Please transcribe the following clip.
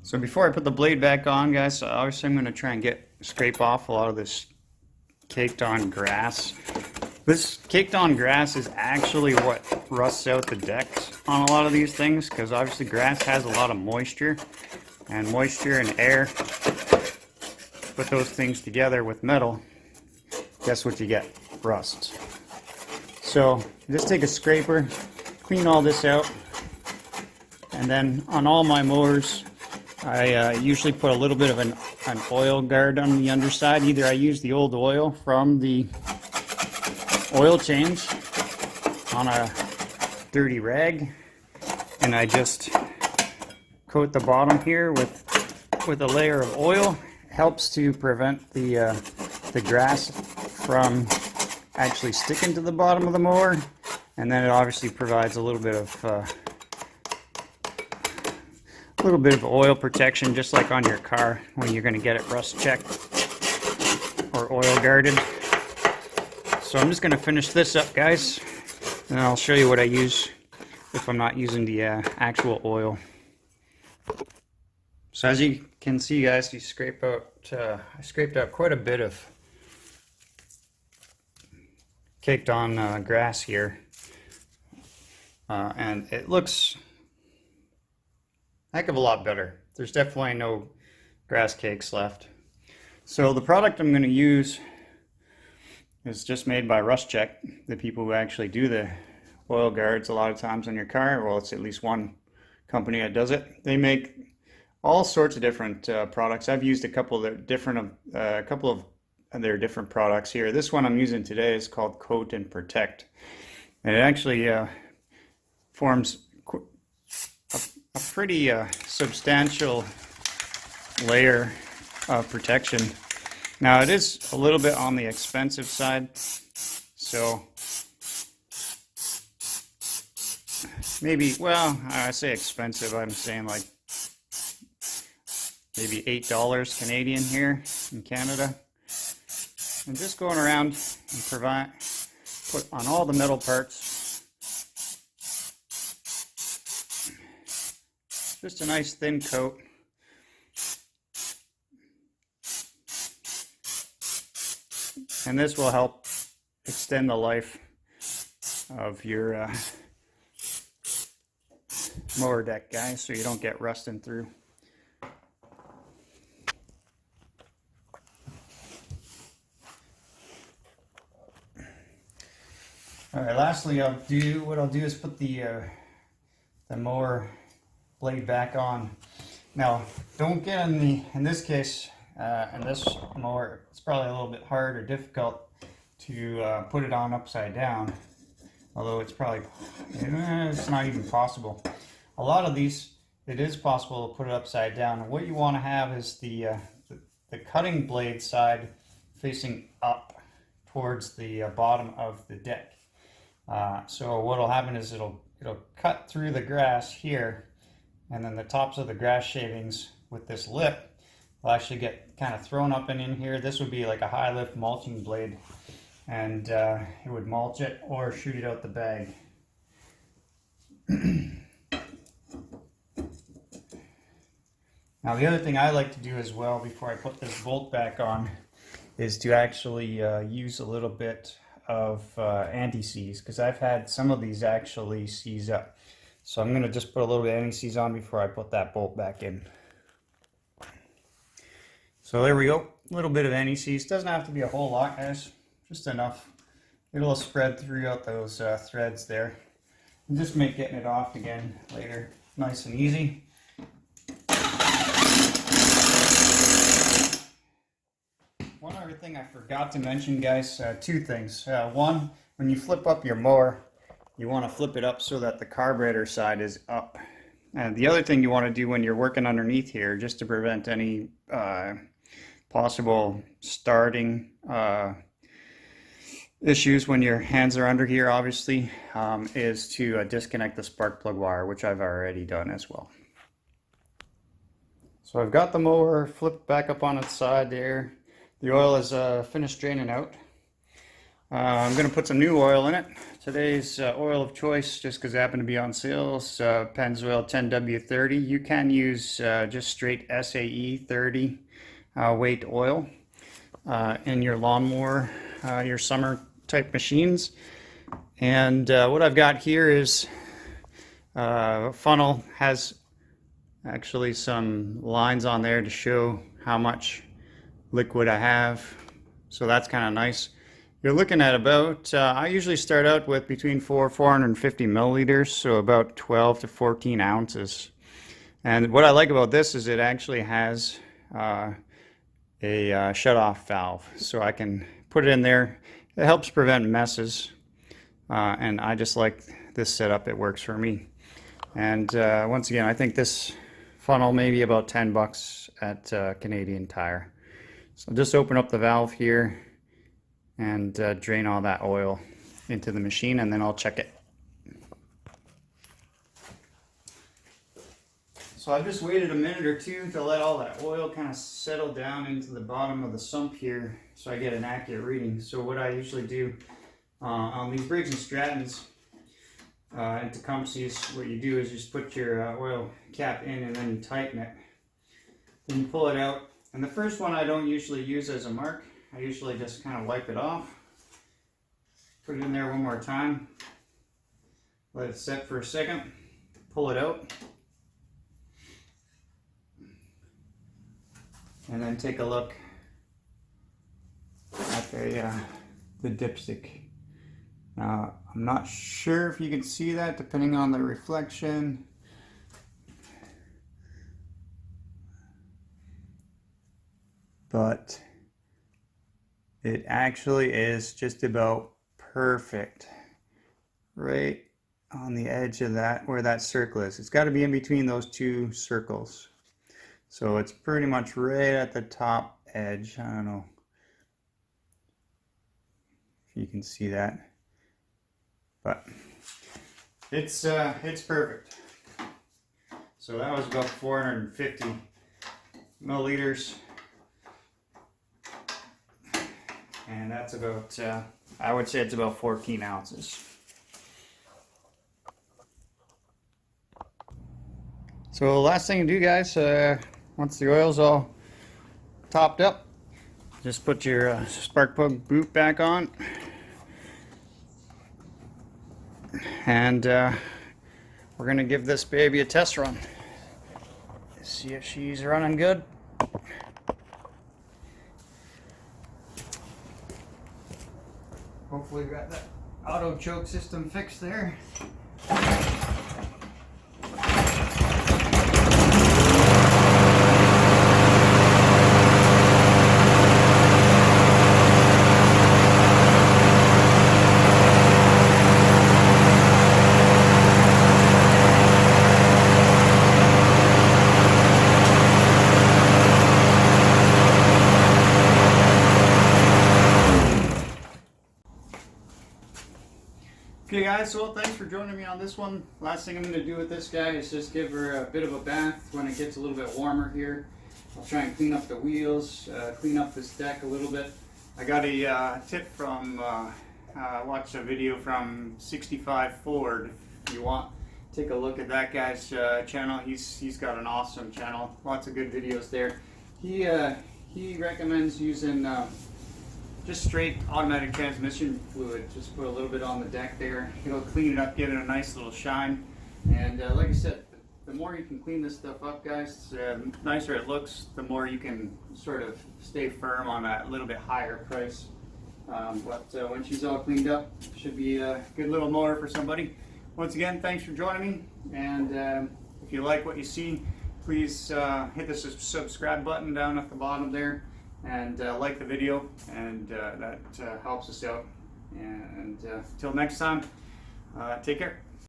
So before I put the blade back on, guys, obviously I'm going to try and scrape off a lot of this caked on grass. This caked on grass is actually what rusts out the decks on a lot of these things, because obviously grass has a lot of moisture, and moisture and air, put those things together with metal, guess what you get? Rust. So just take a scraper, clean all this out, and then on all my mowers I usually put a little bit of an oil guard on the underside. Either I use the old oil from the oil change on a dirty rag, and I just coat the bottom here with a layer of oil. It helps to prevent the grass from actually sticking to the bottom of the mower, and then it obviously provides a little bit of oil protection, just like on your car when you're going to get it rust checked or oil guarded. So I'm just going to finish this up, guys, and I'll show you what I use if I'm not using the actual oil. So as you can see, guys, I scraped out quite a bit of caked on grass here, and it looks heck of a lot better. There's definitely no grass cakes left. So the product I'm going to use is just made by RustCheck, the people who actually do the oil guards a lot of times on your car. Well, it's at least one company that does it. They make all sorts of different products. I've used a couple of their different products here. This one I'm using today is called Coat and Protect, and it actually forms a pretty substantial layer of protection. Now it is a little bit on the expensive side, so maybe, well, I say expensive, I'm saying like maybe $8 Canadian here in Canada. And just going around and put on all the metal parts just a nice thin coat. And this will help extend the life of your mower deck, guys, so you don't get rusting through. All right, lastly, what I'll do is put the mower blade back on. Now, don't get in this case, in this mower, it's probably a little bit hard or difficult to put it on upside down, although it's not even possible. A lot of these, it is possible to put it upside down, and what you want to have is the cutting blade side facing up towards the bottom of the deck. So what will happen is it'll cut through the grass here, and then the tops of the grass shavings with this lip will actually get kind of thrown up and in here. This would be like a high lift mulching blade, and it would mulch it or shoot it out the bag. Now the other thing I like to do as well before I put this bolt back on is to actually use a little bit of anti-seize, because I've had some of these actually seize up. So I'm going to just put a little bit of anti-seize on before I put that bolt back in. So there we go, a little bit of anti-seize. Doesn't have to be a whole lot, guys, just enough. It'll spread throughout those threads there. And just make getting it off again later nice and easy. One other thing I forgot to mention, guys, two things. One, when you flip up your mower, you want to flip it up so that the carburetor side is up. And the other thing you want to do when you're working underneath here, just to prevent any possible starting issues when your hands are under here, obviously, is to disconnect the spark plug wire, which I've already done as well. So I've got the mower flipped back up on its side there. The oil is finished draining out. I'm going to put some new oil in it. Today's oil of choice, just because it happened to be on sale, is Pennzoil 10W30. You can use just straight SAE 30 weight oil in your lawnmower, your summer type machines. And what I've got here is a funnel, has actually some lines on there to show how much liquid I have. So that's kind of nice. You're looking at about, I usually start out with between 450 milliliters, so about 12 to 14 ounces. And what I like about this is it actually has a shut-off valve, so I can put it in there. It helps prevent messes, and I just like this setup. It works for me. And once again, I think this funnel may be about 10 bucks at Canadian Tire. So just open up the valve here and drain all that oil into the machine, and then I'll check it. So I've just waited a minute or two to let all that oil kind of settle down into the bottom of the sump here so I get an accurate reading. So what I usually do on these Briggs & Strattons and Tecumseh's, what you do is just put your oil cap in and then you tighten it. Then you pull it out. And the first one I don't usually use as a mark. I usually just kind of wipe it off, put it in there one more time, let it set for a second, pull it out, and then take a look at the dipstick. Now, I'm not sure if you can see that depending on the reflection. But it actually is just about perfect right on the edge of that, where that circle is. It's got to be in between those two circles. So it's pretty much right at the top edge. I don't know if you can see that, but it's perfect. So that was about 450 milliliters. And that's about, I would say it's about 14 ounces. So last thing to do, guys, once the oil's all topped up, just put your spark plug boot back on. And we're going to give this baby a test run. See if she's running good. Hopefully we got that auto choke system fixed there. Okay guys, well thanks for joining me on this one. Last thing I'm going to do with this guy is just give her a bit of a bath when it gets a little bit warmer here. I'll try and clean up the wheels, clean up this deck a little bit. I got a tip from, watched a video from 65 Ford. If you want, take a look at that guy's channel. He's got an awesome channel, lots of good videos there. He recommends using just straight automatic transmission fluid. Just put a little bit on the deck there. It'll clean it up, give it a nice little shine. And like I said, the more you can clean this stuff up, guys, the nicer it looks, the more you can sort of stay firm on that little bit higher price. But when she's all cleaned up, should be a good little mower for somebody. Once again, thanks for joining me. And if you like what you see, please hit the subscribe button down at the bottom there. And like the video, and that helps us out. And till next time, take care.